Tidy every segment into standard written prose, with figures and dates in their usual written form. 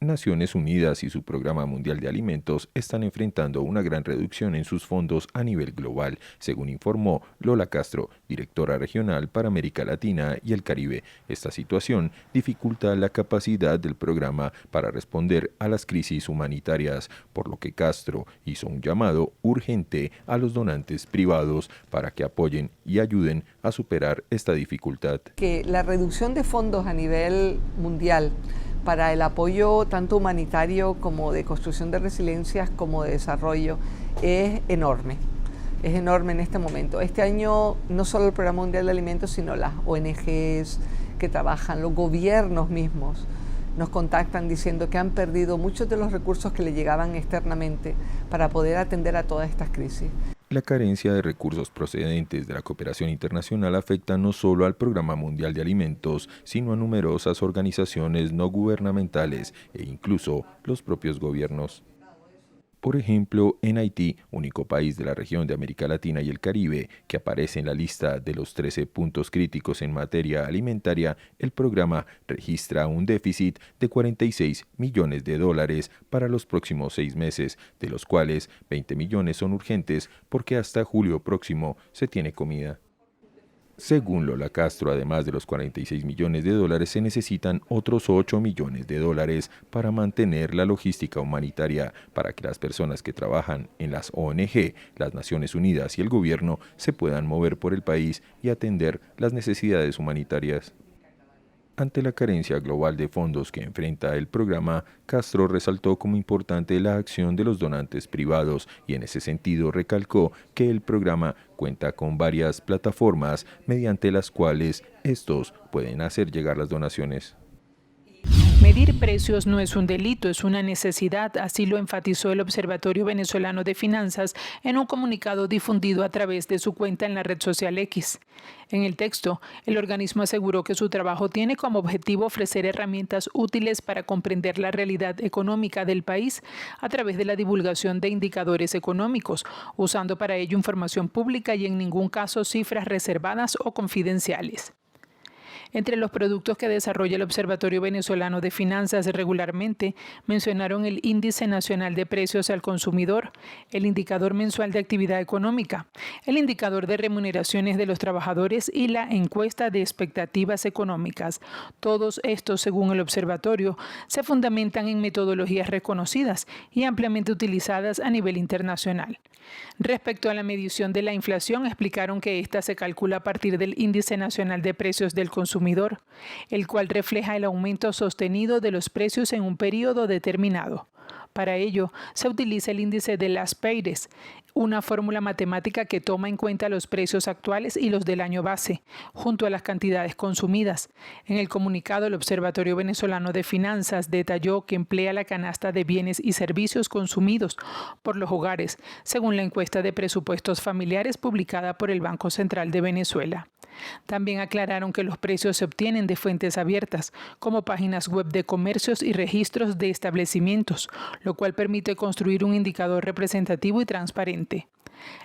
Naciones Unidas y su Programa Mundial de Alimentos están enfrentando una gran reducción en sus fondos a nivel global, según informó Lola Castro, directora regional para América Latina y el Caribe. Esta situación dificulta la capacidad del programa para responder a las crisis humanitarias, por lo que Castro hizo un llamado urgente a los donantes privados para que apoyen y ayuden a superar esta dificultad. Que la reducción de fondos a nivel mundial para el apoyo tanto humanitario como de construcción de resiliencias como de desarrollo es enorme en este momento. Este año no solo el Programa Mundial de Alimentos, sino las ONGs que trabajan, los gobiernos mismos, nos contactan diciendo que han perdido muchos de los recursos que le llegaban externamente para poder atender a todas estas crisis. La carencia de recursos procedentes de la cooperación internacional afecta no solo al Programa Mundial de Alimentos, sino a numerosas organizaciones no gubernamentales e incluso los propios gobiernos. Por ejemplo, en Haití, único país de la región de América Latina y el Caribe que aparece en la lista de los 13 puntos críticos en materia alimentaria, el programa registra un déficit de $46 millones para los próximos 6 meses, de los cuales 20 millones son urgentes porque hasta julio próximo se tiene comida. Según Lola Castro, además de los $46 millones, se necesitan otros $8 millones para mantener la logística humanitaria, para que las personas que trabajan en las ONG, las Naciones Unidas y el gobierno se puedan mover por el país y atender las necesidades humanitarias. Ante la carencia global de fondos que enfrenta el programa, Castro resaltó como importante la acción de los donantes privados y en ese sentido recalcó que el programa cuenta con varias plataformas mediante las cuales estos pueden hacer llegar las donaciones. Medir precios no es un delito, es una necesidad, así lo enfatizó el Observatorio Venezolano de Finanzas en un comunicado difundido a través de su cuenta en la red social X. En el texto, el organismo aseguró que su trabajo tiene como objetivo ofrecer herramientas útiles para comprender la realidad económica del país a través de la divulgación de indicadores económicos, usando para ello información pública y en ningún caso cifras reservadas o confidenciales. Entre los productos que desarrolla el Observatorio Venezolano de Finanzas regularmente mencionaron el Índice Nacional de Precios al Consumidor, el Indicador Mensual de Actividad Económica, el Indicador de Remuneraciones de los Trabajadores y la Encuesta de Expectativas Económicas. Todos estos, según el observatorio, se fundamentan en metodologías reconocidas y ampliamente utilizadas a nivel internacional. Respecto a la medición de la inflación, explicaron que esta se calcula a partir del Índice Nacional de Precios del Consumidor, el cual refleja el aumento sostenido de los precios en un periodo determinado. Para ello, se utiliza el índice de Las Peires, una fórmula matemática que toma en cuenta los precios actuales y los del año base, junto a las cantidades consumidas. En el comunicado, el Observatorio Venezolano de Finanzas detalló que emplea la canasta de bienes y servicios consumidos por los hogares, según la encuesta de presupuestos familiares publicada por el Banco Central de Venezuela. También aclararon que los precios se obtienen de fuentes abiertas, como páginas web de comercios y registros de establecimientos, lo cual permite construir un indicador representativo y transparente.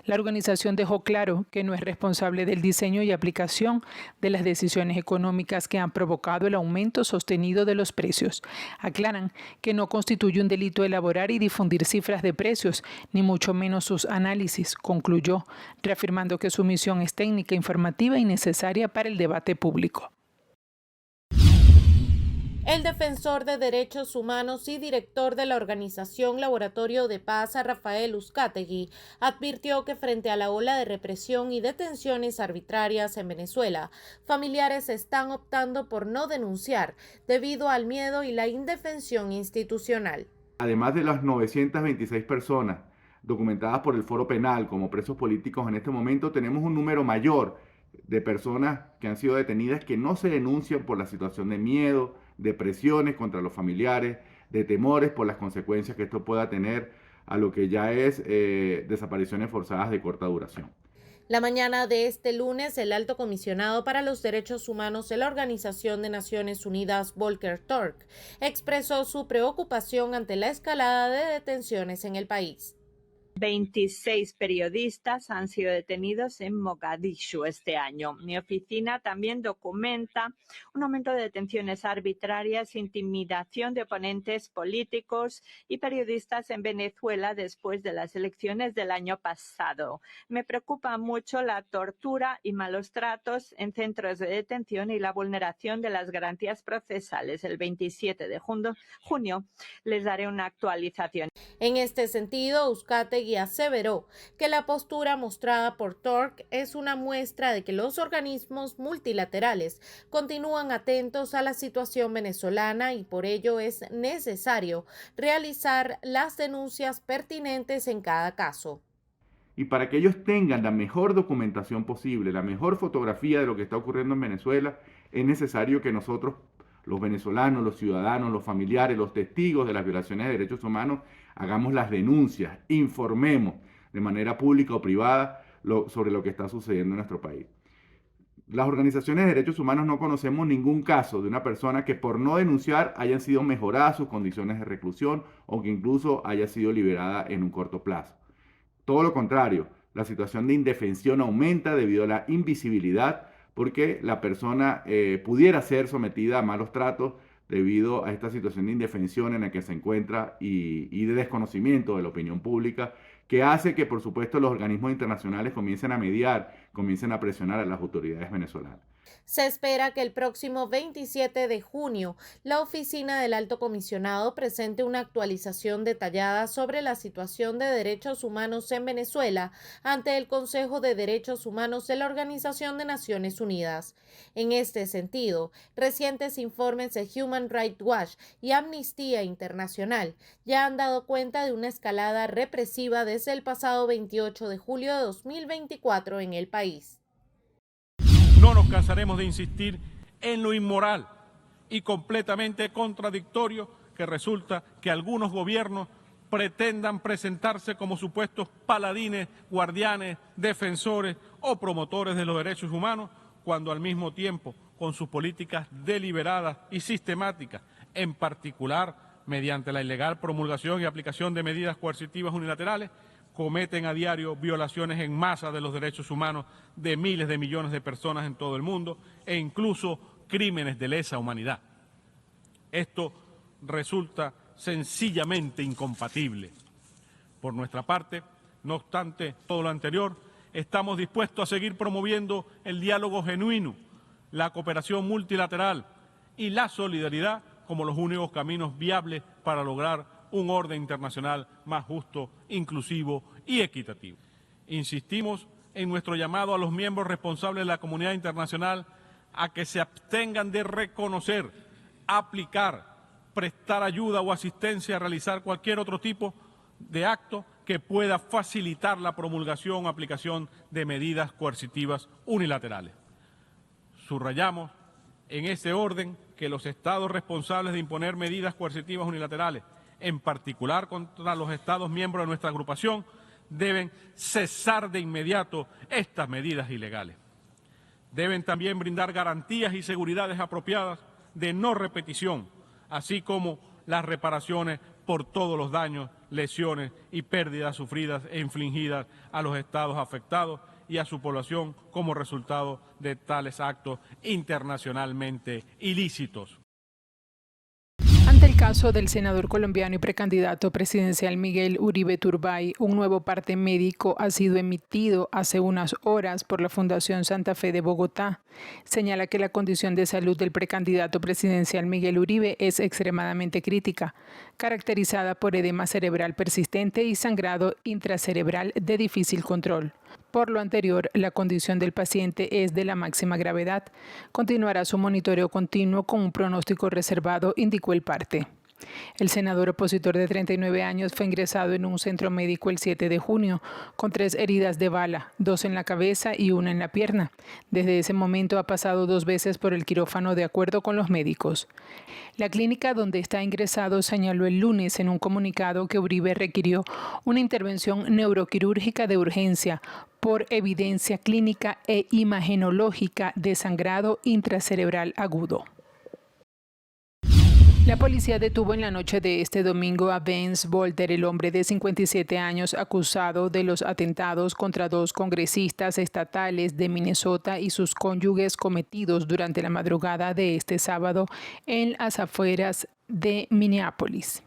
La organización dejó claro que no es responsable del diseño y aplicación de las decisiones económicas que han provocado el aumento sostenido de los precios. Aclaran que no constituye un delito elaborar y difundir cifras de precios, ni mucho menos sus análisis, concluyó, reafirmando que su misión es técnica, informativa y necesaria para el debate público. El defensor de derechos humanos y director de la organización Laboratorio de Paz, Rafael Uzcategui, advirtió que frente a la ola de represión y detenciones arbitrarias en Venezuela, familiares están optando por no denunciar debido al miedo y la indefensión institucional. Además de las 926 personas documentadas por el Foro Penal como presos políticos en este momento, tenemos un número mayor de personas que han sido detenidas que no se denuncian por la situación de miedo, de presiones contra los familiares, de temores por las consecuencias que esto pueda tener a lo que ya es desapariciones forzadas de corta duración. La mañana de este lunes, el alto comisionado para los derechos humanos de la Organización de Naciones Unidas, Volker Turk, expresó su preocupación ante la escalada de detenciones en el país. 26 periodistas han sido detenidos en Mogadishu este año. Mi oficina también documenta un aumento de detenciones arbitrarias, intimidación de oponentes políticos y periodistas en Venezuela después de las elecciones del año pasado. Me preocupa mucho la tortura y malos tratos en centros de detención y la vulneración de las garantías procesales. El 27 de junio les daré una actualización. En este sentido, Uzcategui aseveró que la postura mostrada por Turk es una muestra de que los organismos multilaterales continúan atentos a la situación venezolana y por ello es necesario realizar las denuncias pertinentes en cada caso. Y para que ellos tengan la mejor documentación posible, la mejor fotografía de lo que está ocurriendo en Venezuela, es necesario que nosotros, los venezolanos, los ciudadanos, los familiares, los testigos de las violaciones de derechos humanos, hagamos las denuncias, informemos de manera pública o privada sobre lo que está sucediendo en nuestro país. Las organizaciones de derechos humanos no conocemos ningún caso de una persona que por no denunciar hayan sido mejoradas sus condiciones de reclusión o que incluso haya sido liberada en un corto plazo. Todo lo contrario, la situación de indefensión aumenta debido a la invisibilidad porque la persona pudiera ser sometida a malos tratos debido a esta situación de indefensión en la que se encuentra y de desconocimiento de la opinión pública, que hace que, por supuesto, los organismos internacionales comiencen a mediar, comiencen a presionar a las autoridades venezolanas. Se espera que el próximo 27 de junio la Oficina del Alto Comisionado presente una actualización detallada sobre la situación de derechos humanos en Venezuela ante el Consejo de Derechos Humanos de la Organización de Naciones Unidas. En este sentido, recientes informes de Human Rights Watch y Amnistía Internacional ya han dado cuenta de una escalada represiva desde el pasado 28 de julio de 2024 en el país. No nos cansaremos de insistir en lo inmoral y completamente contradictorio que resulta que algunos gobiernos pretendan presentarse como supuestos paladines, guardianes, defensores o promotores de los derechos humanos, cuando al mismo tiempo, con sus políticas deliberadas y sistemáticas, en particular mediante la ilegal promulgación y aplicación de medidas coercitivas unilaterales, cometen a diario violaciones en masa de los derechos humanos de miles de millones de personas en todo el mundo e incluso crímenes de lesa humanidad. Esto resulta sencillamente incompatible. Por nuestra parte, no obstante todo lo anterior, estamos dispuestos a seguir promoviendo el diálogo genuino, la cooperación multilateral y la solidaridad como los únicos caminos viables para lograr un orden internacional más justo, inclusivo y equitativo. Insistimos en nuestro llamado a los miembros responsables de la comunidad internacional a que se abstengan de reconocer, aplicar, prestar ayuda o asistencia a realizar cualquier otro tipo de acto que pueda facilitar la promulgación o aplicación de medidas coercitivas unilaterales. Subrayamos en ese orden que los estados responsables de imponer medidas coercitivas unilaterales, en particular contra los Estados miembros de nuestra agrupación, deben cesar de inmediato estas medidas ilegales. Deben también brindar garantías y seguridades apropiadas de no repetición, así como las reparaciones por todos los daños, lesiones y pérdidas sufridas e infligidas a los estados afectados y a su población como resultado de tales actos internacionalmente ilícitos. Ante el caso del senador colombiano y precandidato presidencial Miguel Uribe Turbay, un nuevo parte médico ha sido emitido hace unas horas por la Fundación Santa Fe de Bogotá. Señala que la condición de salud del precandidato presidencial Miguel Uribe es extremadamente crítica, caracterizada por edema cerebral persistente y sangrado intracerebral de difícil control. Por lo anterior, la condición del paciente es de la máxima gravedad. Continuará su monitoreo continuo con un pronóstico reservado, indicó el parte. El senador opositor de 39 años fue ingresado en un centro médico el 7 de junio con 3 heridas de bala, 2 en la cabeza y 1 en la pierna. Desde ese momento ha pasado 2 veces por el quirófano de acuerdo con los médicos. La clínica donde está ingresado señaló el lunes en un comunicado que Uribe requirió una intervención neuroquirúrgica de urgencia por evidencia clínica e imagenológica de sangrado intracerebral agudo. La policía detuvo en la noche de este domingo a Vance Bolter, el hombre de 57 años acusado de los atentados contra 2 congresistas estatales de Minnesota y sus cónyuges cometidos durante la madrugada de este sábado en las afueras de Minneapolis.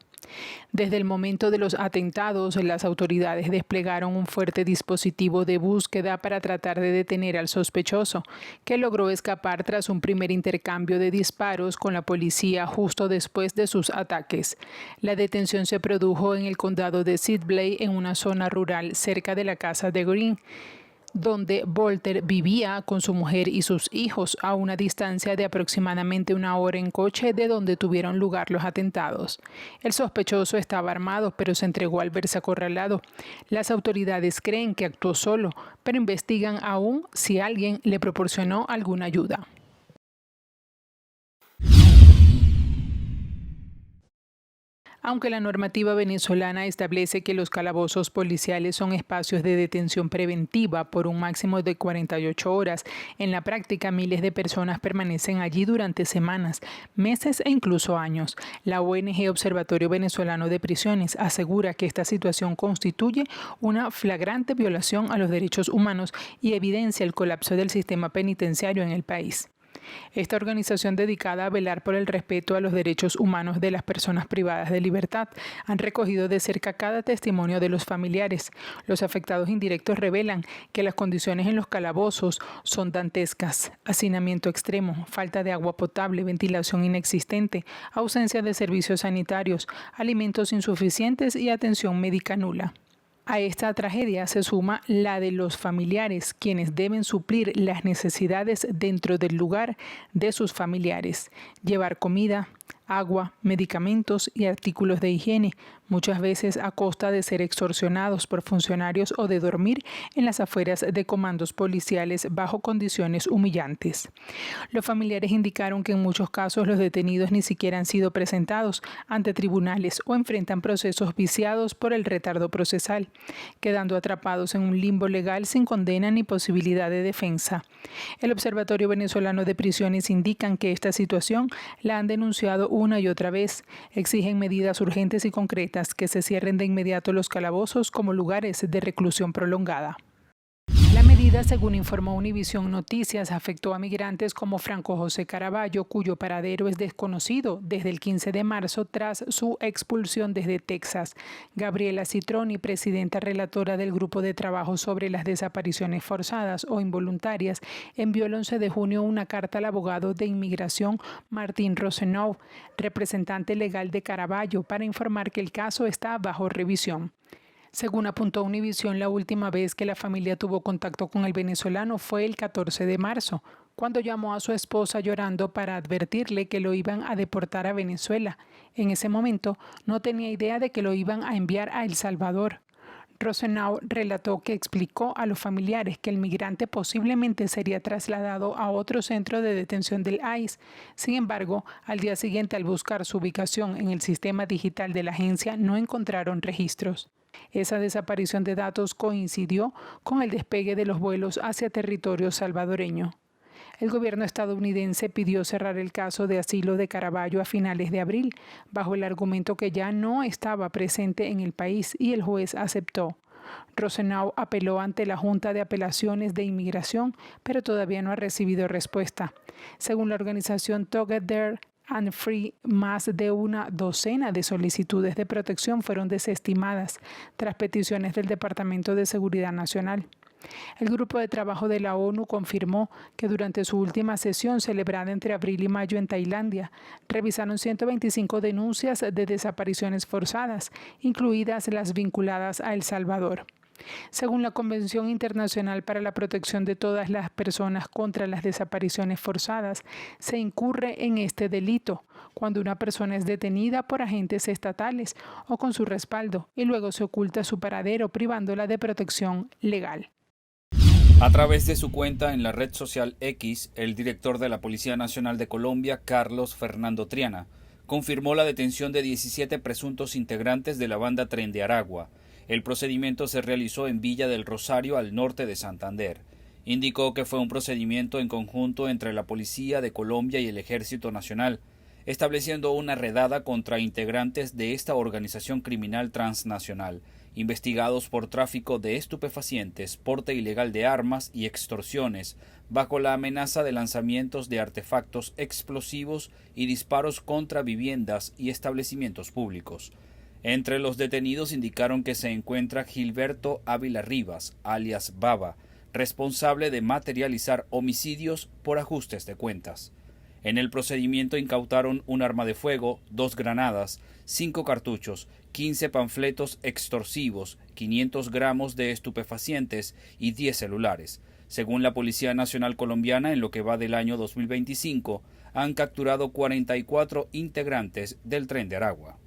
Desde el momento de los atentados, las autoridades desplegaron un fuerte dispositivo de búsqueda para tratar de detener al sospechoso, que logró escapar tras un primer intercambio de disparos con la policía justo después de sus ataques. La detención se produjo en el condado de Sibley, en una zona rural cerca de la casa de Green, donde Bolter vivía con su mujer y sus hijos a una distancia de aproximadamente 1 hora en coche de donde tuvieron lugar los atentados. El sospechoso estaba armado, pero se entregó al verse acorralado. Las autoridades creen que actuó solo, pero investigan aún si alguien le proporcionó alguna ayuda. Aunque la normativa venezolana establece que los calabozos policiales son espacios de detención preventiva por un máximo de 48 horas, en la práctica miles de personas permanecen allí durante semanas, meses e incluso años. La ONG Observatorio Venezolano de Prisiones asegura que esta situación constituye una flagrante violación a los derechos humanos y evidencia el colapso del sistema penitenciario en el país. Esta organización, dedicada a velar por el respeto a los derechos humanos de las personas privadas de libertad, han recogido de cerca cada testimonio de los familiares. Los afectados indirectos revelan que las condiciones en los calabozos son dantescas: hacinamiento extremo, falta de agua potable, ventilación inexistente, ausencia de servicios sanitarios, alimentos insuficientes y atención médica nula. A esta tragedia se suma la de los familiares, quienes deben suplir las necesidades dentro del lugar de sus familiares: llevar comida, agua, medicamentos y artículos de higiene, muchas veces a costa de ser extorsionados por funcionarios o de dormir en las afueras de comandos policiales bajo condiciones humillantes. Los familiares indicaron que en muchos casos los detenidos ni siquiera han sido presentados ante tribunales o enfrentan procesos viciados por el retardo procesal, quedando atrapados en un limbo legal sin condena ni posibilidad de defensa. El Observatorio Venezolano de Prisiones indican que esta situación la han denunciado una y otra vez. Exigen medidas urgentes y concretas, que se cierren de inmediato los calabozos como lugares de reclusión prolongada. La medida, según informó Univisión Noticias, afectó a migrantes como Franco José Caraballo, cuyo paradero es desconocido desde el 15 de marzo tras su expulsión desde Texas. Gabriela Citroni, presidenta relatora del Grupo de Trabajo sobre las Desapariciones Forzadas o Involuntarias, envió el 11 de junio una carta al abogado de inmigración Martín Rosenau, representante legal de Caraballo, para informar que el caso está bajo revisión. Según apuntó Univisión, la última vez que la familia tuvo contacto con el venezolano fue el 14 de marzo, cuando llamó a su esposa llorando para advertirle que lo iban a deportar a Venezuela. En ese momento no tenía idea de que lo iban a enviar a El Salvador. Rosenau relató que explicó a los familiares que el migrante posiblemente sería trasladado a otro centro de detención del ICE. Sin embargo, al día siguiente, al buscar su ubicación en el sistema digital de la agencia, no encontraron registros. Esa desaparición de datos coincidió con el despegue de los vuelos hacia territorio salvadoreño. El gobierno estadounidense pidió cerrar el caso de asilo de Caraballo a finales de abril, bajo el argumento que ya no estaba presente en el país, y el juez aceptó. Rosenau apeló ante la Junta de Apelaciones de Inmigración, pero todavía no ha recibido respuesta. Según la organización Together and Free, más de una docena de solicitudes de protección fueron desestimadas tras peticiones del Departamento de Seguridad Nacional. El Grupo de Trabajo de la ONU confirmó que durante su última sesión, celebrada entre abril y mayo en Tailandia, revisaron 125 denuncias de desapariciones forzadas, incluidas las vinculadas a El Salvador. Según la Convención Internacional para la Protección de todas las personas contra las desapariciones forzadas, se incurre en este delito cuando una persona es detenida por agentes estatales o con su respaldo y luego se oculta su paradero, privándola de protección legal. A través de su cuenta en la red social X, el director de la Policía Nacional de Colombia, Carlos Fernando Triana, confirmó la detención de 17 presuntos integrantes de la banda Tren de Aragua. El procedimiento se realizó en Villa del Rosario, al norte de Santander. Indicó que fue un procedimiento en conjunto entre la Policía de Colombia y el Ejército Nacional. estableciendo una redada contra integrantes de esta organización criminal transnacional, investigados por tráfico de estupefacientes, porte ilegal de armas y extorsiones, bajo la amenaza de lanzamientos de artefactos explosivos y disparos contra viviendas y establecimientos públicos. Entre los detenidos indicaron que se encuentra Gilberto Ávila Rivas, alias Baba, responsable de materializar homicidios por ajustes de cuentas. En el procedimiento incautaron un arma de fuego, 2 granadas, 5 cartuchos, 15 panfletos extorsivos, 500 gramos de estupefacientes y 10 celulares. Según la Policía Nacional Colombiana, en lo que va del año 2025, han capturado 44 integrantes del Tren de Aragua.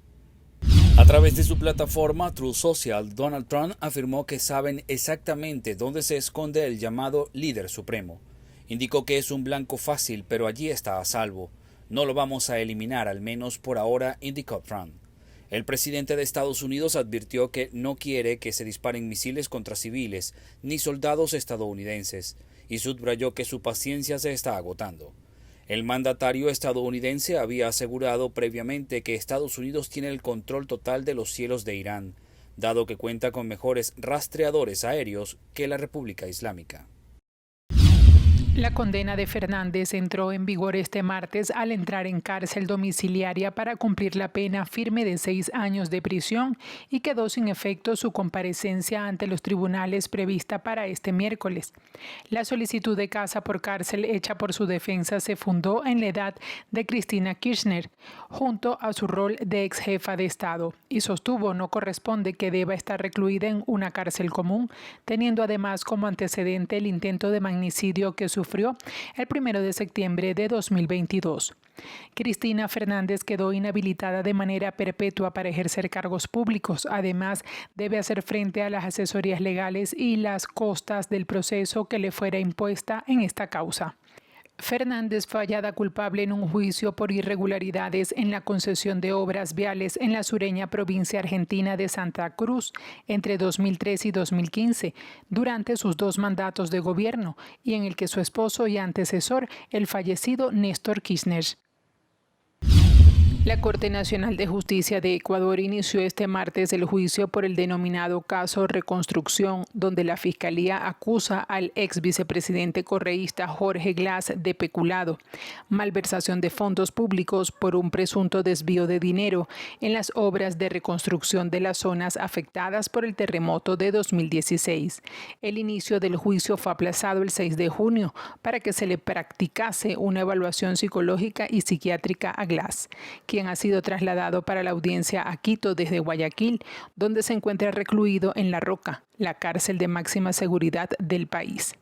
A través de su plataforma Truth Social, Donald Trump afirmó que saben exactamente dónde se esconde el llamado líder supremo. Indicó que es un blanco fácil, pero allí está a salvo. No lo vamos a eliminar, al menos por ahora, indicó Trump. El presidente de Estados Unidos advirtió que no quiere que se disparen misiles contra civiles ni soldados estadounidenses y subrayó que su paciencia se está agotando. El mandatario estadounidense había asegurado previamente que Estados Unidos tiene el control total de los cielos de Irán, dado que cuenta con mejores rastreadores aéreos que la República Islámica. La condena de Fernández entró en vigor este martes al entrar en cárcel domiciliaria para cumplir la pena firme de 6 años de prisión y quedó sin efecto su comparecencia ante los tribunales prevista para este miércoles. La solicitud de casa por cárcel hecha por su defensa se fundó en la edad de Cristina Kirchner, junto a su rol de ex jefa de Estado, y sostuvo no corresponde que deba estar recluida en una cárcel común, teniendo además como antecedente el intento de magnicidio que sufrió el 1 de septiembre de 2022. Cristina Fernández quedó inhabilitada de manera perpetua para ejercer cargos públicos. Además, debe hacer frente a las asesorías legales y las costas del proceso que le fuera impuesta en esta causa. Fernández fue hallada culpable en un juicio por irregularidades en la concesión de obras viales en la sureña provincia argentina de Santa Cruz entre 2003 y 2015, durante sus 2 mandatos de gobierno, y en el que su esposo y antecesor, el fallecido Néstor Kirchner. La Corte Nacional de Justicia de Ecuador inició este martes el juicio por el denominado caso Reconstrucción, donde la Fiscalía acusa al ex vicepresidente correísta Jorge Glass de peculado, malversación de fondos públicos por un presunto desvío de dinero en las obras de reconstrucción de las zonas afectadas por el terremoto de 2016. El inicio del juicio fue aplazado el 6 de junio para que se le practicase una evaluación psicológica y psiquiátrica a Glass, quien ha sido trasladado para la audiencia a Quito desde Guayaquil, donde se encuentra recluido en La Roca, la cárcel de máxima seguridad del país.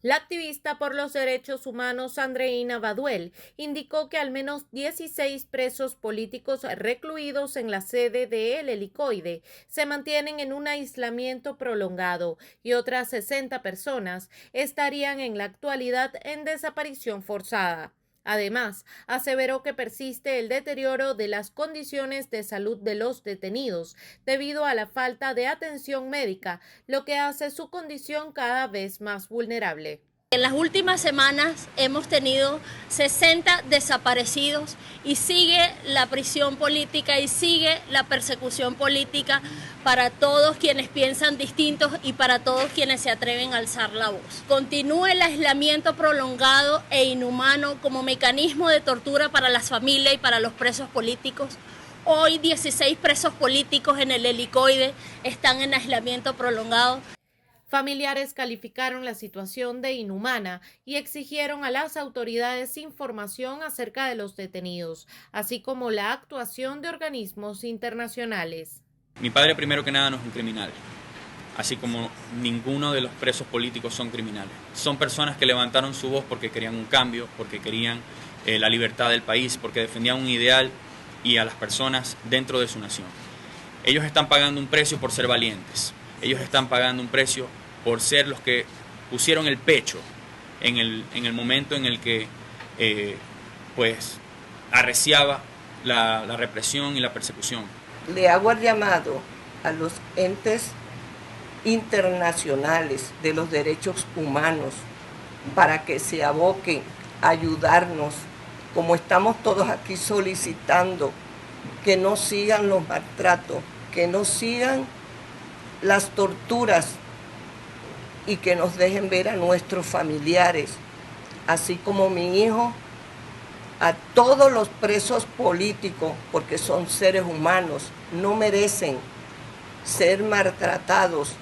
La activista por los derechos humanos Andreina Baduel indicó que al menos 16 presos políticos recluidos en la sede de El Helicoide se mantienen en un aislamiento prolongado y otras 60 personas estarían en la actualidad en desaparición forzada. Además, aseveró que persiste el deterioro de las condiciones de salud de los detenidos debido a la falta de atención médica, lo que hace su condición cada vez más vulnerable. En las últimas semanas hemos tenido 60 desaparecidos y sigue la prisión política y sigue la persecución política para todos quienes piensan distintos y para todos quienes se atreven a alzar la voz. Continúa el aislamiento prolongado e inhumano como mecanismo de tortura para las familias y para los presos políticos. Hoy 16 presos políticos en El Helicoide están en aislamiento prolongado. Familiares calificaron la situación de inhumana y exigieron a las autoridades información acerca de los detenidos, así como la actuación de organismos internacionales. Mi padre, primero que nada, no es un criminal, así como ninguno de los presos políticos son criminales. Son personas que levantaron su voz porque querían un cambio, porque querían la libertad del país, porque defendían un ideal y a las personas dentro de su nación. Ellos están pagando un precio por ser valientes. Ellos están pagando un precio por ser los que pusieron el pecho en el momento en el que arreciaba la represión y la persecución. Le hago el llamado a los entes internacionales de los derechos humanos para que se aboquen a ayudarnos, como estamos todos aquí solicitando, que no sigan los maltratos, que no sigan las torturas y que nos dejen ver a nuestros familiares, así como mi hijo, a todos los presos políticos, porque son seres humanos, no merecen ser maltratados.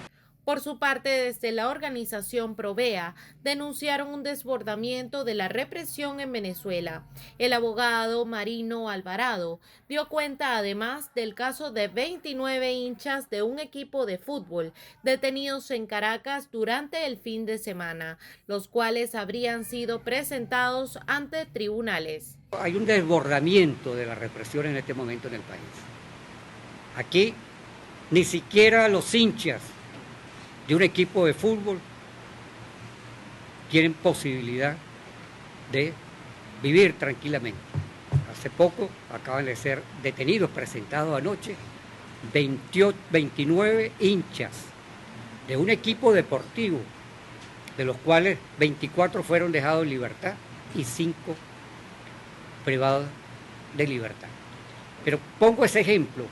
Por su parte, desde la organización Provea, denunciaron un desbordamiento de la represión en Venezuela. El abogado Marino Alvarado dio cuenta además del caso de 29 hinchas de un equipo de fútbol detenidos en Caracas durante el fin de semana, los cuales habrían sido presentados ante tribunales. Hay un desbordamiento de la represión en este momento en el país. Aquí ni siquiera los hinchas de un equipo de fútbol tienen posibilidad de vivir tranquilamente. Hace poco acaban de ser detenidos, presentados anoche, 29 hinchas de un equipo deportivo, de los cuales 24 fueron dejados en libertad y 5 privados de libertad. Pero pongo ese ejemplo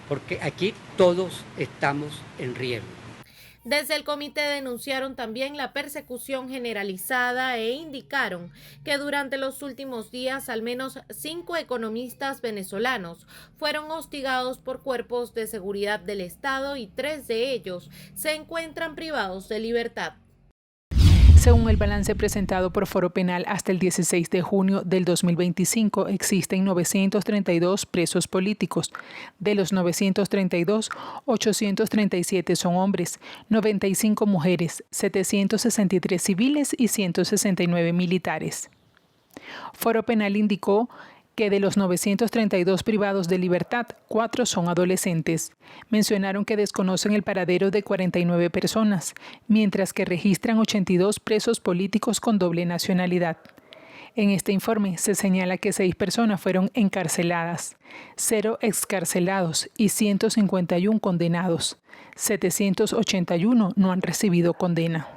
porque aquí todos estamos en riesgo. Desde el comité denunciaron también la persecución generalizada e indicaron que durante los últimos días al menos 5 economistas venezolanos fueron hostigados por cuerpos de seguridad del Estado y 3 de ellos se encuentran privados de libertad. Según el balance presentado por Foro Penal, hasta el 16 de junio del 2025 existen 932 presos políticos. De los 932, 837 son hombres, 95 mujeres, 763 civiles y 169 militares. Foro Penal indicó que de los 932 privados de libertad, 4 son adolescentes. Mencionaron que desconocen el paradero de 49 personas, mientras que registran 82 presos políticos con doble nacionalidad. En este informe se señala que 6 personas fueron encarceladas, 0 excarcelados y 151 condenados. 781 no han recibido condena.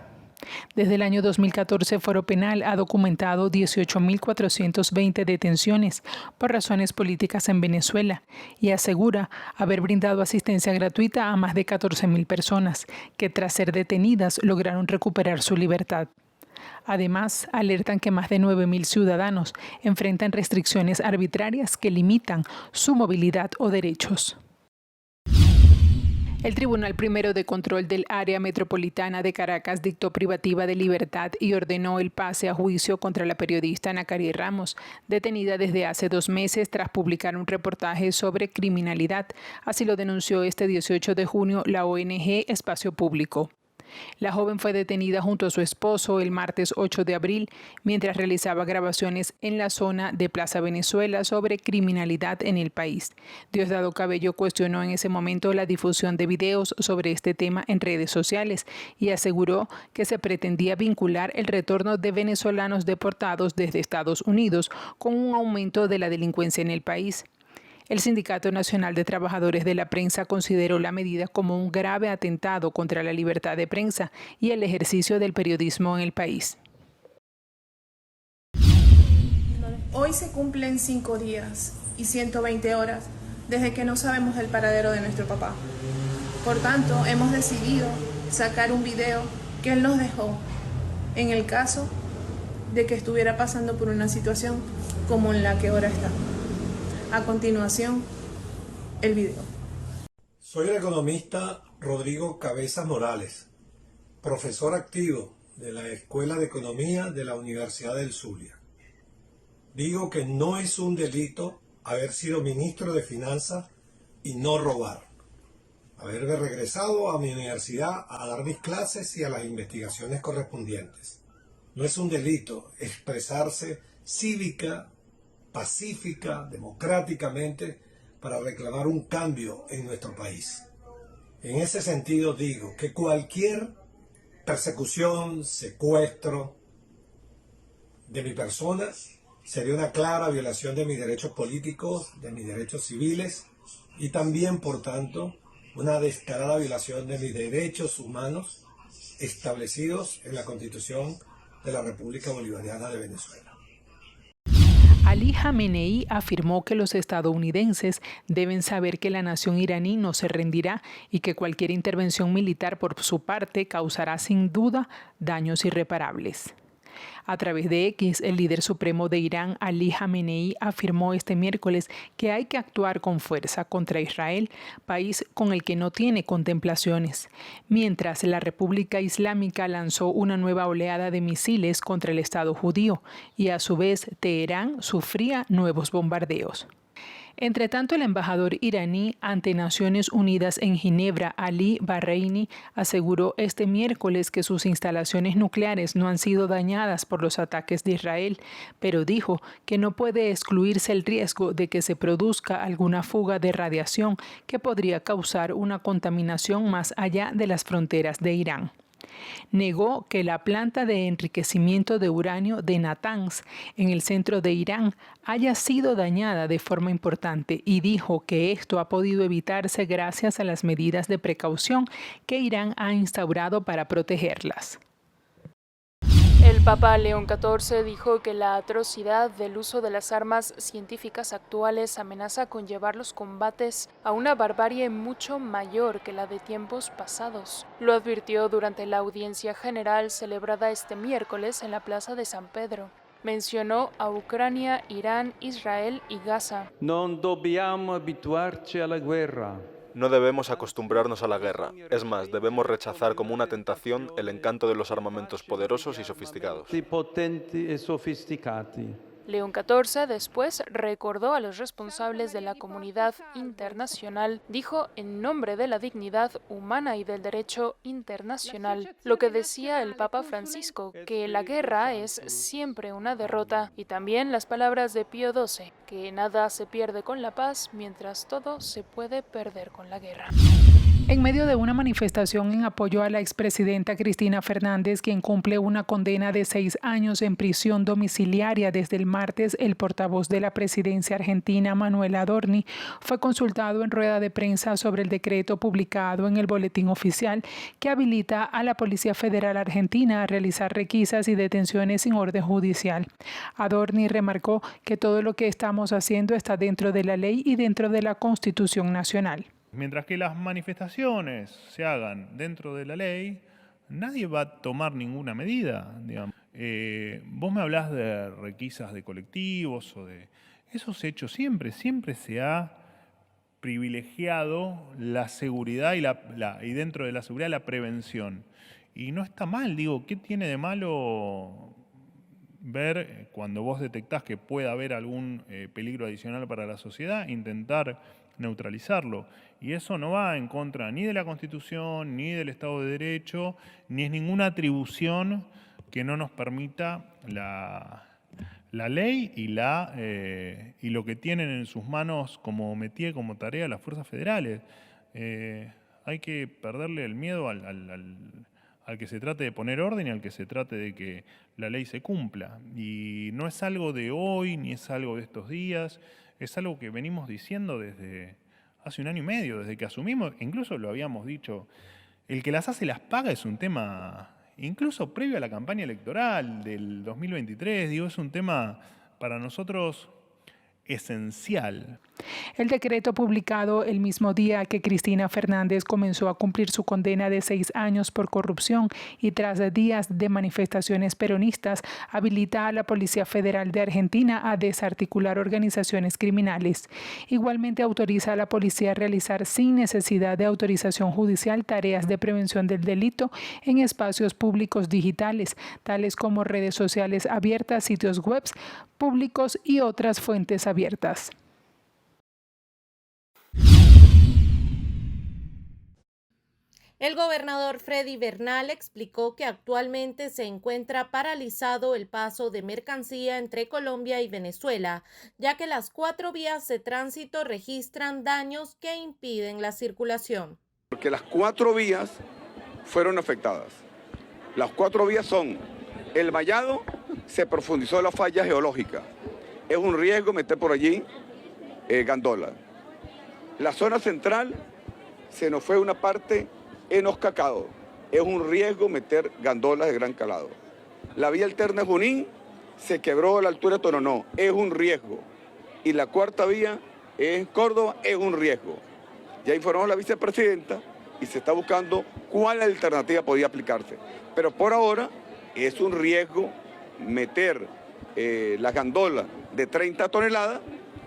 Desde el año 2014, Foro Penal ha documentado 18.420 detenciones por razones políticas en Venezuela y asegura haber brindado asistencia gratuita a más de 14.000 personas que tras ser detenidas lograron recuperar su libertad. Además, alertan que más de 9.000 ciudadanos enfrentan restricciones arbitrarias que limitan su movilidad o derechos. El Tribunal Primero de Control del Área Metropolitana de Caracas dictó privativa de libertad y ordenó el pase a juicio contra la periodista Ana Cari Ramos, detenida desde hace 2 meses tras publicar un reportaje sobre criminalidad. Así lo denunció este 18 de junio la ONG Espacio Público. La joven fue detenida junto a su esposo el martes 8 de abril mientras realizaba grabaciones en la zona de Plaza Venezuela sobre criminalidad en el país. Diosdado Cabello cuestionó en ese momento la difusión de videos sobre este tema en redes sociales y aseguró que se pretendía vincular el retorno de venezolanos deportados desde Estados Unidos con un aumento de la delincuencia en el país. El Sindicato Nacional de Trabajadores de la Prensa consideró la medida como un grave atentado contra la libertad de prensa y el ejercicio del periodismo en el país. Hoy se cumplen 5 días y 120 horas desde que no sabemos el paradero de nuestro papá. Por tanto, hemos decidido sacar un video que él nos dejó en el caso de que estuviera pasando por una situación como en la que ahora está. A continuación, el video. Soy el economista Rodrigo Cabezas Morales, profesor activo de la Escuela de Economía de la Universidad del Zulia. Digo que no es un delito haber sido ministro de Finanzas y no robar. Haberme regresado a mi universidad a dar mis clases y a las investigaciones correspondientes. No es un delito expresarse cívica, pacífica, democráticamente, para reclamar un cambio en nuestro país. En ese sentido digo que cualquier persecución, secuestro de mi persona sería una clara violación de mis derechos políticos, de mis derechos civiles y también, por tanto, una descarada violación de mis derechos humanos establecidos en la Constitución de la República Bolivariana de Venezuela. Ali Jamenei afirmó que los estadounidenses deben saber que la nación iraní no se rendirá y que cualquier intervención militar por su parte causará sin duda daños irreparables. A través de X, el líder supremo de Irán, Ali Jamenei, afirmó este miércoles que hay que actuar con fuerza contra Israel, país con el que no tiene contemplaciones, mientras la República Islámica lanzó una nueva oleada de misiles contra el Estado judío y a su vez Teherán sufría nuevos bombardeos. Entre tanto, el embajador iraní ante Naciones Unidas en Ginebra, Ali Bahreini, aseguró este miércoles que sus instalaciones nucleares no han sido dañadas por los ataques de Israel, pero dijo que no puede excluirse el riesgo de que se produzca alguna fuga de radiación que podría causar una contaminación más allá de las fronteras de Irán. Negó que la planta de enriquecimiento de uranio de Natanz, en el centro de Irán, haya sido dañada de forma importante y dijo que esto ha podido evitarse gracias a las medidas de precaución que Irán ha instaurado para protegerlas. El Papa León XIV dijo que la atrocidad del uso de las armas científicas actuales amenaza con llevar los combates a una barbarie mucho mayor que la de tiempos pasados. Lo advirtió durante la audiencia general celebrada este miércoles en la Plaza de San Pedro. Mencionó a Ucrania, Irán, Israel y Gaza. Non dobbiamo abituarci alla guerra. No debemos acostumbrarnos a la guerra. Es más, debemos rechazar como una tentación el encanto de los armamentos poderosos y sofisticados. Potenti e sofisticati. León XIV después recordó a los responsables de la comunidad internacional, dijo en nombre de la dignidad humana y del derecho internacional, lo que decía el Papa Francisco, que la guerra es siempre una derrota, y también las palabras de Pío XII, que nada se pierde con la paz mientras todo se puede perder con la guerra. En medio de una manifestación en apoyo a la expresidenta Cristina Fernández, quien cumple una condena de 6 años en prisión domiciliaria desde el martes, el portavoz de la presidencia argentina, Manuel Adorni, fue consultado en rueda de prensa sobre el decreto publicado en el Boletín Oficial que habilita a la Policía Federal Argentina a realizar requisas y detenciones sin orden judicial. Adorni remarcó que todo lo que estamos haciendo está dentro de la ley y dentro de la Constitución Nacional. Mientras que las manifestaciones se hagan dentro de la ley, nadie va a tomar ninguna medida, digamos. Vos me hablás de requisas de colectivos o de esos hechos, siempre se ha privilegiado la seguridad y dentro de la seguridad la prevención. Y no está mal, digo, ¿qué tiene de malo ver cuando vos detectás que pueda haber algún peligro adicional para la sociedad, intentar neutralizarlo? Y eso no va en contra ni de la Constitución, ni del Estado de Derecho, ni es ninguna atribución que no nos permita la ley y lo que tienen en sus manos como métier, como tarea las fuerzas federales. Hay que perderle el miedo al que se trate de poner orden y al que se trate de que la ley se cumpla. Y no es algo de hoy, ni es algo de estos días, es algo que venimos diciendo desde hace 1 año y medio, desde que asumimos, incluso lo habíamos dicho, el que las hace las paga es un tema, incluso previo a la campaña electoral del 2023, digo, es un tema para nosotros esencial. El decreto publicado el mismo día que Cristina Fernández comenzó a cumplir su condena de 6 años por corrupción y tras días de manifestaciones peronistas, habilita a la Policía Federal de Argentina a desarticular organizaciones criminales. Igualmente autoriza a la policía a realizar sin necesidad de autorización judicial tareas de prevención del delito en espacios públicos digitales, tales como redes sociales abiertas, sitios web públicos y otras fuentes abiertas. El gobernador Freddy Bernal explicó que actualmente se encuentra paralizado el paso de mercancía entre Colombia y Venezuela, ya que las 4 vías de tránsito registran daños que impiden la circulación. Porque las 4 vías fueron afectadas. Las 4 vías son el vallado, se profundizó la falla geológica. Es un riesgo meter por allí gandola. La zona central se nos fue una parte en Oscacado. Es un riesgo meter gandolas de gran calado. La vía alterna Junín se quebró a la altura de Toronó, es un riesgo. Y la cuarta vía en Córdoba es un riesgo. Ya informó la vicepresidenta y se está buscando cuál alternativa podría aplicarse. Pero por ahora es un riesgo meter las gandolas de 30 toneladas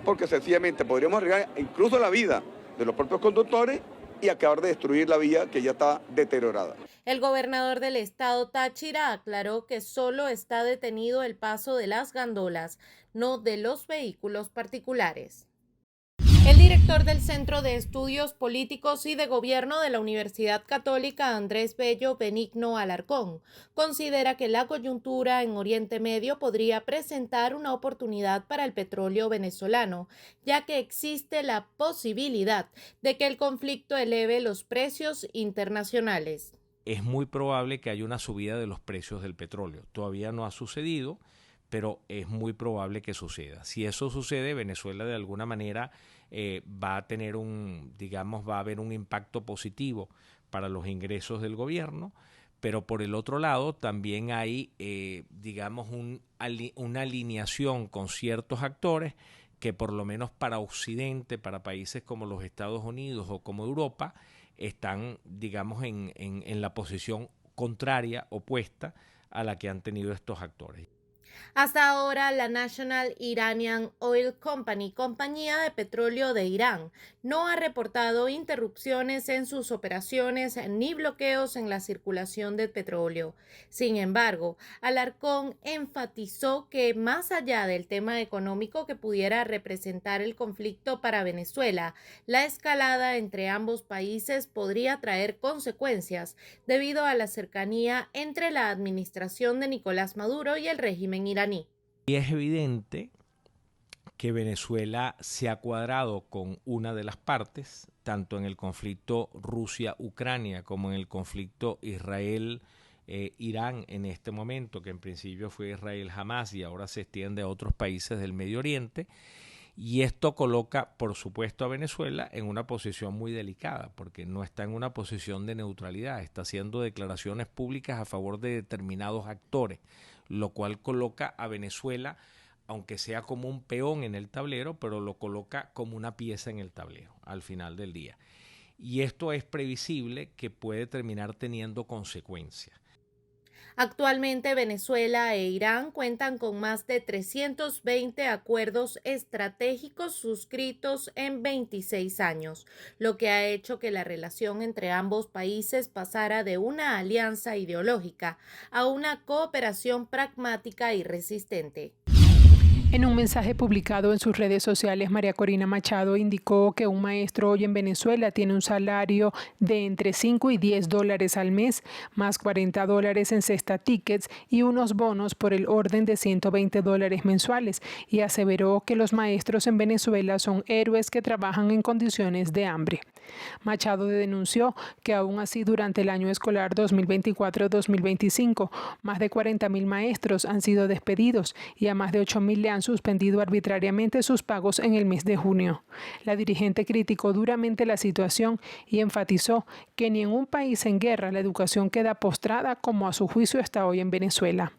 porque sencillamente podríamos arriesgar incluso la vida de los propios conductores y acabar de destruir la vía que ya está deteriorada. El gobernador del estado Táchira aclaró que solo está detenido el paso de las gandolas, no de los vehículos particulares. El director del Centro de Estudios Políticos y de Gobierno de la Universidad Católica, Andrés Bello Benigno Alarcón, considera que la coyuntura en Oriente Medio podría presentar una oportunidad para el petróleo venezolano, ya que existe la posibilidad de que el conflicto eleve los precios internacionales. Es muy probable que haya una subida de los precios del petróleo. Todavía no ha sucedido, pero es muy probable que suceda. Si eso sucede, Venezuela de alguna manera va a tener va a haber un impacto positivo para los ingresos del gobierno, pero por el otro lado también hay, una alineación con ciertos actores que por lo menos para Occidente, para países como los Estados Unidos o como Europa, están, en la posición contraria, opuesta a la que han tenido estos actores. Hasta ahora, la National Iranian Oil Company, compañía de petróleo de Irán, no ha reportado interrupciones en sus operaciones ni bloqueos en la circulación de petróleo. Sin embargo, Alarcón enfatizó que más allá del tema económico que pudiera representar el conflicto para Venezuela, la escalada entre ambos países podría traer consecuencias debido a la cercanía entre la administración de Nicolás Maduro y el régimen iraní. Y es evidente que Venezuela se ha cuadrado con una de las partes, tanto en el conflicto Rusia-Ucrania como en el conflicto Israel-Irán en este momento, que en principio fue Israel-Hamás y ahora se extiende a otros países del Medio Oriente. Y esto coloca, por supuesto, a Venezuela en una posición muy delicada, porque no está en una posición de neutralidad, está haciendo declaraciones públicas a favor de determinados actores, lo cual coloca a Venezuela, aunque sea como un peón en el tablero, pero lo coloca como una pieza en el tablero al final del día. Y esto es previsible que puede terminar teniendo consecuencias. Actualmente Venezuela e Irán cuentan con más de 320 acuerdos estratégicos suscritos en 26 años, lo que ha hecho que la relación entre ambos países pasara de una alianza ideológica a una cooperación pragmática y resistente. En un mensaje publicado en sus redes sociales, María Corina Machado indicó que un maestro hoy en Venezuela tiene un salario de entre $5 y $10 al mes, más $40 en cesta tickets y unos bonos por el orden de $120 mensuales, y aseveró que los maestros en Venezuela son héroes que trabajan en condiciones de hambre. Machado denunció que aún así durante el año escolar 2024-2025, más de 40.000 maestros han sido despedidos y a más de 8.000 le han suspendido arbitrariamente sus pagos en el mes de junio. La dirigente criticó duramente la situación y enfatizó que ni en un país en guerra la educación queda postrada como a su juicio está hoy en Venezuela.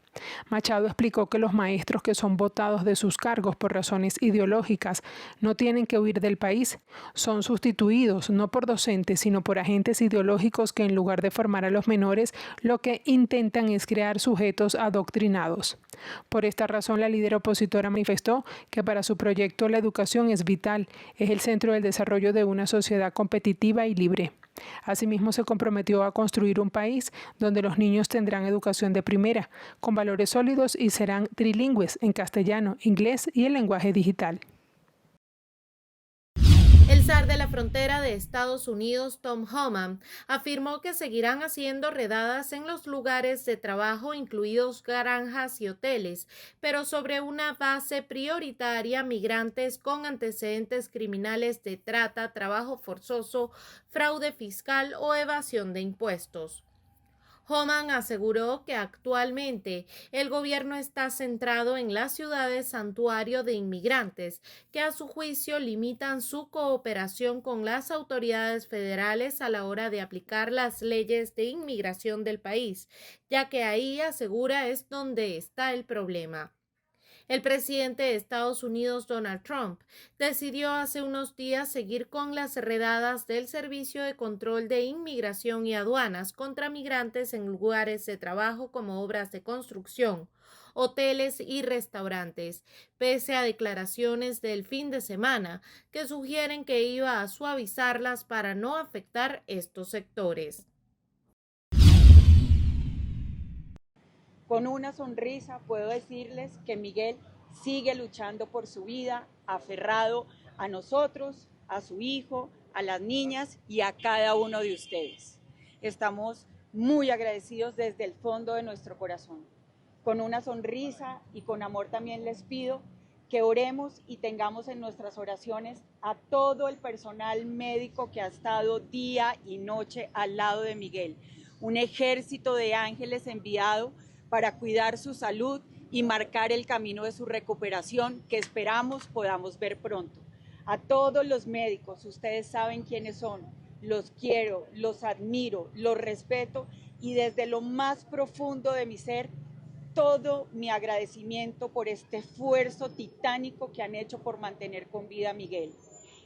Machado explicó que los maestros que son votados de sus cargos por razones ideológicas no tienen que huir del país, son sustituidos no por docentes sino por agentes ideológicos que en lugar de formar a los menores lo que intentan es crear sujetos adoctrinados. Por esta razón la líder opositora manifestó que para su proyecto la educación es vital, es el centro del desarrollo de una sociedad competitiva y libre. Asimismo, se comprometió a construir un país donde los niños tendrán educación de primera, con valores sólidos y serán trilingües en castellano, inglés y el lenguaje digital. El zar de la frontera de Estados Unidos, Tom Homan, afirmó que seguirán haciendo redadas en los lugares de trabajo, incluidos granjas y hoteles, pero sobre una base prioritaria: migrantes con antecedentes criminales de trata, trabajo forzoso, fraude fiscal o evasión de impuestos. Homan aseguró que actualmente el gobierno está centrado en las ciudades santuario de inmigrantes, que a su juicio limitan su cooperación con las autoridades federales a la hora de aplicar las leyes de inmigración del país, ya que ahí, asegura, es donde está el problema. El presidente de Estados Unidos, Donald Trump, decidió hace unos días seguir con las redadas del Servicio de Control de Inmigración y Aduanas contra migrantes en lugares de trabajo como obras de construcción, hoteles y restaurantes, pese a declaraciones del fin de semana que sugieren que iba a suavizarlas para no afectar estos sectores. Con una sonrisa puedo decirles que Miguel sigue luchando por su vida, aferrado a nosotros, a su hijo, a las niñas y a cada uno de ustedes. Estamos muy agradecidos desde el fondo de nuestro corazón. Con una sonrisa y con amor también les pido que oremos y tengamos en nuestras oraciones a todo el personal médico que ha estado día y noche al lado de Miguel. Un ejército de ángeles enviado para cuidar su salud y marcar el camino de su recuperación que esperamos podamos ver pronto. A todos los médicos, ustedes saben quiénes son, los quiero, los admiro, los respeto y desde lo más profundo de mi ser, todo mi agradecimiento por este esfuerzo titánico que han hecho por mantener con vida a Miguel.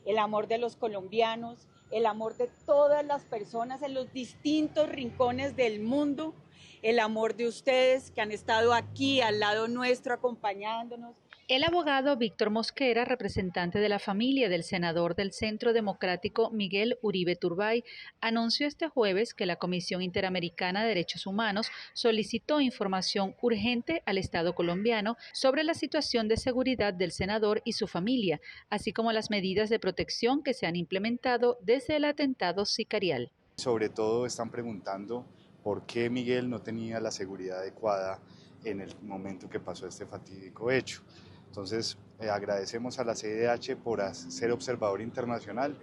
El amor de los colombianos, el amor de todas las personas en los distintos rincones del mundo, el amor de ustedes que han estado aquí al lado nuestro acompañándonos. El abogado Víctor Mosquera, representante de la familia del senador del Centro Democrático Miguel Uribe Turbay, anunció este jueves que la Comisión Interamericana de Derechos Humanos solicitó información urgente al Estado colombiano sobre la situación de seguridad del senador y su familia, así como las medidas de protección que se han implementado desde el atentado sicarial. Sobre todo están preguntando por qué Miguel no tenía la seguridad adecuada en el momento que pasó este fatídico hecho. Entonces, agradecemos a la CIDH por ser observador internacional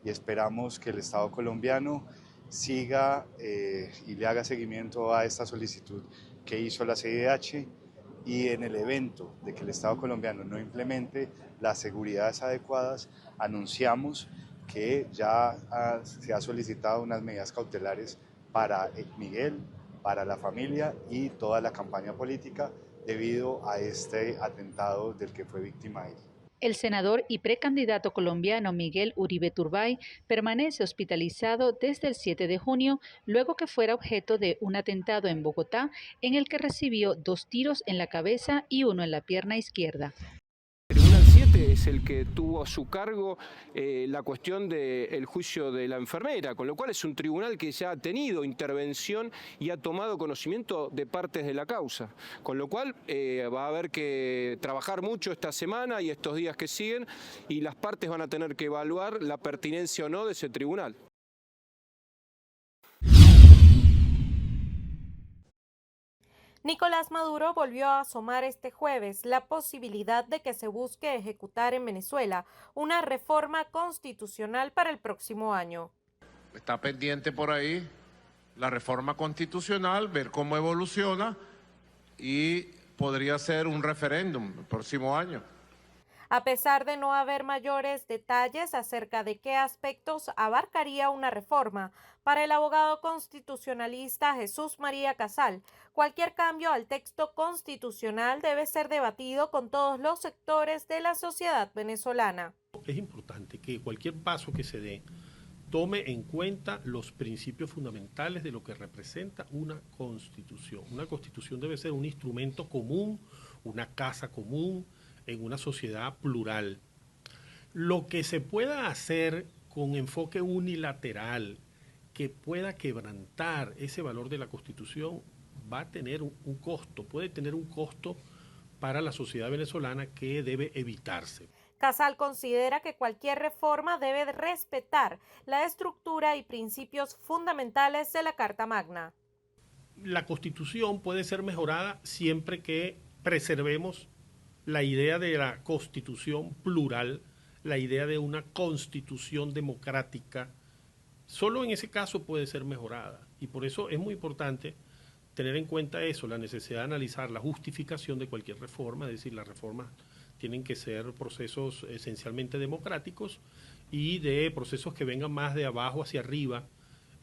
y esperamos que el Estado colombiano siga y le haga seguimiento a esta solicitud que hizo la CIDH, y en el evento de que el Estado colombiano no implemente las seguridades adecuadas, anunciamos que ya se ha solicitado unas medidas cautelares para Miguel, para la familia y toda la campaña política debido a este atentado del que fue víctima él. El senador y precandidato colombiano Miguel Uribe Turbay permanece hospitalizado desde el 7 de junio, luego que fuera objeto de un atentado en Bogotá en el que recibió 2 tiros en la cabeza y 1 en la pierna izquierda. Es el que tuvo a su cargo la cuestión del juicio de la enfermera, con lo cual es un tribunal que ya ha tenido intervención y ha tomado conocimiento de partes de la causa, con lo cual va a haber que trabajar mucho esta semana y estos días que siguen, y las partes van a tener que evaluar la pertinencia o no de ese tribunal. Nicolás Maduro volvió a asomar este jueves la posibilidad de que se busque ejecutar en Venezuela una reforma constitucional para el próximo año. Está pendiente por ahí la reforma constitucional, ver cómo evoluciona, y podría ser un referéndum el próximo año. A pesar de no haber mayores detalles acerca de qué aspectos abarcaría una reforma, para el abogado constitucionalista Jesús María Casal, cualquier cambio al texto constitucional debe ser debatido con todos los sectores de la sociedad venezolana. Es importante que cualquier paso que se dé tome en cuenta los principios fundamentales de lo que representa una constitución. Una constitución debe ser un instrumento común, una casa común, en una sociedad plural. Lo que se pueda hacer con enfoque unilateral que pueda quebrantar ese valor de la Constitución va a tener un costo, puede tener un costo para la sociedad venezolana que debe evitarse. Casal considera que cualquier reforma debe respetar la estructura y principios fundamentales de la Carta Magna. La Constitución puede ser mejorada siempre que preservemos la idea de la Constitución plural, la idea de una Constitución democrática, solo en ese caso puede ser mejorada. Y por eso es muy importante tener en cuenta eso, la necesidad de analizar la justificación de cualquier reforma, es decir, las reformas tienen que ser procesos esencialmente democráticos y de procesos que vengan más de abajo hacia arriba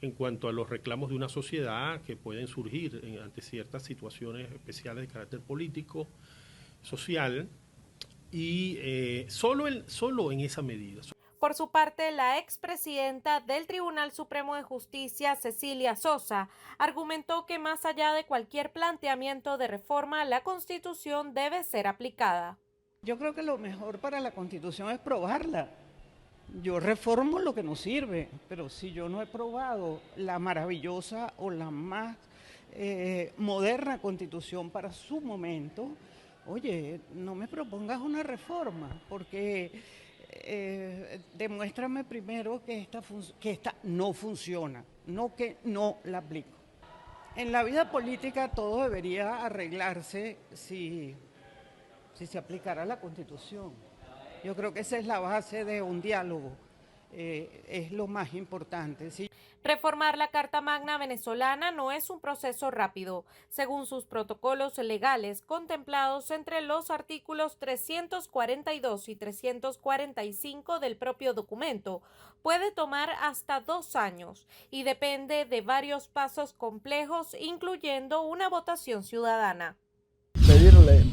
en cuanto a los reclamos de una sociedad que pueden surgir ante ciertas situaciones especiales de carácter político, social, y solo en esa medida. Por su parte, la expresidenta del Tribunal Supremo de Justicia, Cecilia Sosa, argumentó que más allá de cualquier planteamiento de reforma, la Constitución debe ser aplicada. Yo creo que lo mejor para la Constitución es probarla. Yo reformo lo que nos sirve, pero si yo no he probado la maravillosa o la más moderna Constitución para su momento, oye, no me propongas una reforma, porque demuéstrame primero que esta no funciona, no que no la aplico. En la vida política todo debería arreglarse si se aplicara la Constitución. Yo creo que esa es la base de un diálogo, es lo más importante. ¿Sí? Reformar la Carta Magna venezolana no es un proceso rápido. Según sus protocolos legales contemplados entre los artículos 342 y 345 del propio documento, puede tomar hasta 2 años y depende de varios pasos complejos, incluyendo una votación ciudadana. Pedirle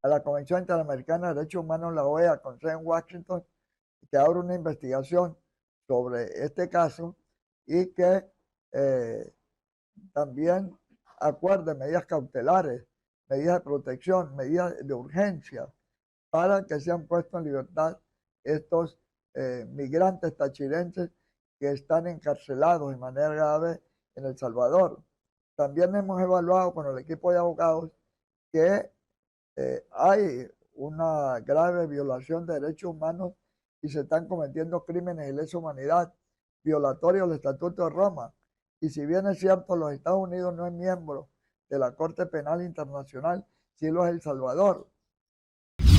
a la Convención Interamericana de Derechos Humanos, la OEA, con sede en Washington, que abra una investigación sobre este caso y que también acuerde medidas cautelares, medidas de protección, medidas de urgencia para que sean puestos en libertad estos migrantes tachirenses que están encarcelados de manera grave en El Salvador. También hemos evaluado con el equipo de abogados que hay una grave violación de derechos humanos y se están cometiendo crímenes de lesa humanidad violatorios del Estatuto de Roma. Y si bien es cierto, los Estados Unidos no es miembro de la Corte Penal Internacional, sí lo es El Salvador.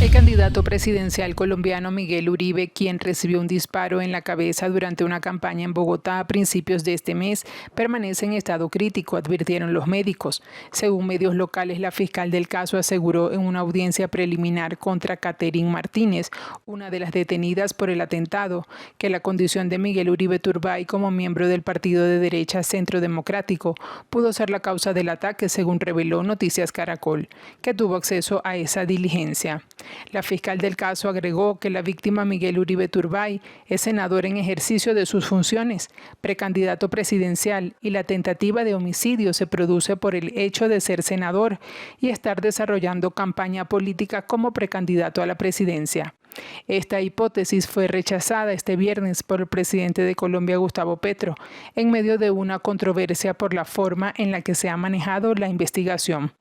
El candidato presidencial colombiano Miguel Uribe, quien recibió un disparo en la cabeza durante una campaña en Bogotá a principios de este mes, permanece en estado crítico, advirtieron los médicos. Según medios locales, la fiscal del caso aseguró en una audiencia preliminar contra Catherine Martínez, una de las detenidas por el atentado, que la condición de Miguel Uribe Turbay como miembro del partido de derecha Centro Democrático pudo ser la causa del ataque, según reveló Noticias Caracol, que tuvo acceso a esa diligencia. La fiscal del caso agregó que la víctima Miguel Uribe Turbay es senador en ejercicio de sus funciones, precandidato presidencial, y la tentativa de homicidio se produce por el hecho de ser senador y estar desarrollando campaña política como precandidato a la presidencia. Esta hipótesis fue rechazada este viernes por el presidente de Colombia, Gustavo Petro, en medio de una controversia por la forma en la que se ha manejado la investigación.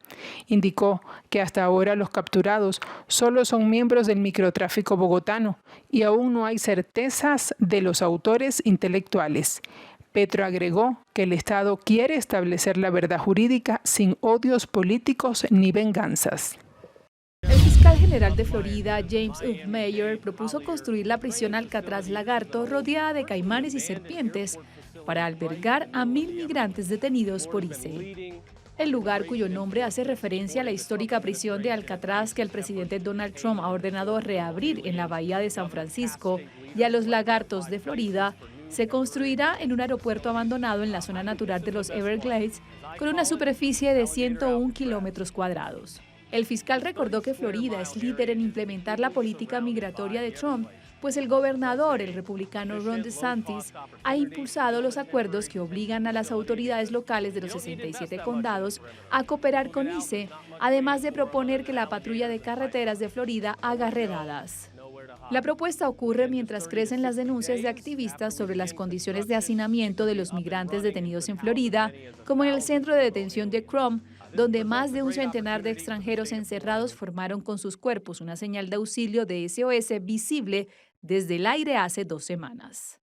Indicó que hasta ahora los capturados solo son miembros del microtráfico bogotano y aún no hay certezas de los autores intelectuales. Petro agregó que el Estado quiere establecer la verdad jurídica sin odios políticos ni venganzas. El fiscal general de Florida, James F. Mayer, propuso construir la prisión Alcatraz Lagarto rodeada de caimanes y serpientes para albergar a 1.000 migrantes detenidos por ICE. El lugar, cuyo nombre hace referencia a la histórica prisión de Alcatraz que el presidente Donald Trump ha ordenado reabrir en la bahía de San Francisco, y a los lagartos de Florida, se construirá en un aeropuerto abandonado en la zona natural de los Everglades con una superficie de 101 kilómetros cuadrados. El fiscal recordó que Florida es líder en implementar la política migratoria de Trump, pues el gobernador, el republicano Ron DeSantis, ha impulsado los acuerdos que obligan a las autoridades locales de los 67 condados a cooperar con ICE, además de proponer que la patrulla de carreteras de Florida haga redadas. La propuesta ocurre mientras crecen las denuncias de activistas sobre las condiciones de hacinamiento de los migrantes detenidos en Florida, como en el centro de detención de Crum, donde más de un centenar de extranjeros encerrados formaron con sus cuerpos una señal de auxilio de SOS visible desde el aire hace 2 semanas.